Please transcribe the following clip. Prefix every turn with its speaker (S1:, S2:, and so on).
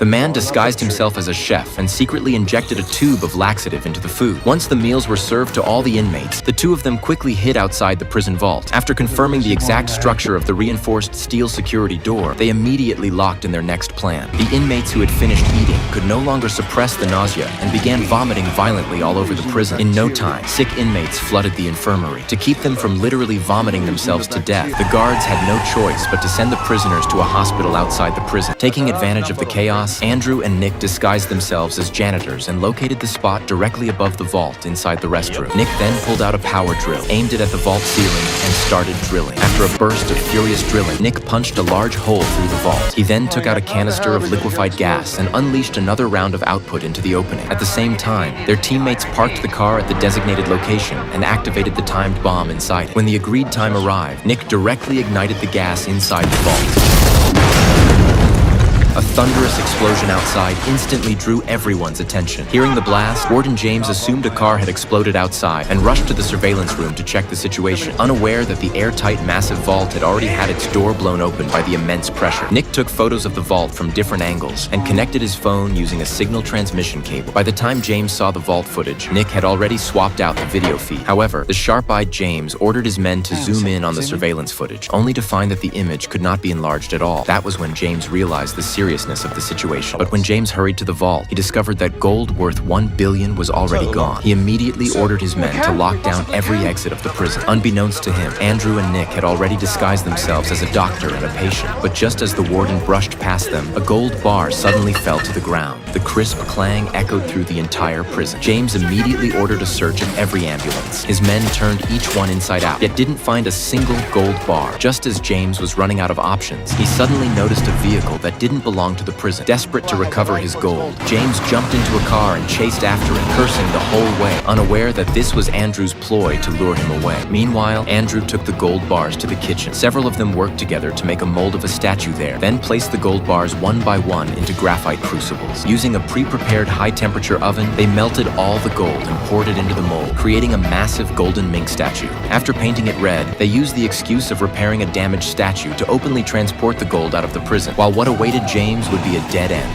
S1: The man disguised himself as a chef and secretly injected a tube of laxative into the food. Once the meals were served to all the inmates, the two of them quickly hid outside the prison vault. After confirming the exact structure of the reinforced steel security door, they immediately locked in their next plan. The inmates who had finished eating could no longer suppress the nausea and began vomiting violently all over the prison. In no time, sick inmates flooded the infirmary. To keep them from literally vomiting themselves to death, the guards had no choice but to send the prisoners to a hospital outside the prison. Taking advantage of the chaos, Andrew and Nick disguised themselves as janitors and located the spot directly above the vault inside the restroom. Nick then pulled out a power drill, aimed it at the vault ceiling, and started drilling. After a burst of furious drilling, Nick punched a large hole through the vault. He then took out a canister of liquefied gas and unleashed another round of output into the opening. At the same time, their teammates parked the car at the designated location and activated the timed bomb inside it. When the agreed time arrived, Nick directly ignited the gas inside the vault. A thunderous explosion outside instantly drew everyone's attention. Hearing the blast, Warden James assumed a car had exploded outside and rushed to the surveillance room to check the situation, unaware that the airtight massive vault had already had its door blown open by the immense pressure. Nick took photos of the vault from different angles and connected his phone using a signal transmission cable. By the time James saw the vault footage, Nick had already swapped out the video feed. However, the sharp-eyed James ordered his men to zoom in on the surveillance footage, only to find that the image could not be enlarged at all. That was when James realized the seriousness of the situation. But when James hurried to the vault, he discovered that gold worth $1 billion was already gone. He immediately ordered his men to lock down every exit of the prison. Unbeknownst to him, Andrew and Nick had already disguised themselves as a doctor and a patient. But just as the warden brushed past them, a gold bar suddenly fell to the ground. The crisp clang echoed through the entire prison. James immediately ordered a search of every ambulance. His men turned each one inside out, yet didn't find a single gold bar. Just as James was running out of options, he suddenly noticed a vehicle that didn't belong to the prison. Desperate to recover his gold, James jumped into a car and chased after it, cursing the whole way, unaware that this was Andrew's ploy to lure him away. Meanwhile, Andrew took the gold bars to the kitchen. Several of them worked together to make a mold of a statue there, then placed the gold bars one by one into graphite crucibles. Using a pre-prepared high-temperature oven, they melted all the gold and poured it into the mold, creating a massive golden mink statue. After painting it red, they used the excuse of repairing a damaged statue to openly transport the gold out of the prison, while what awaited James would be a dead end.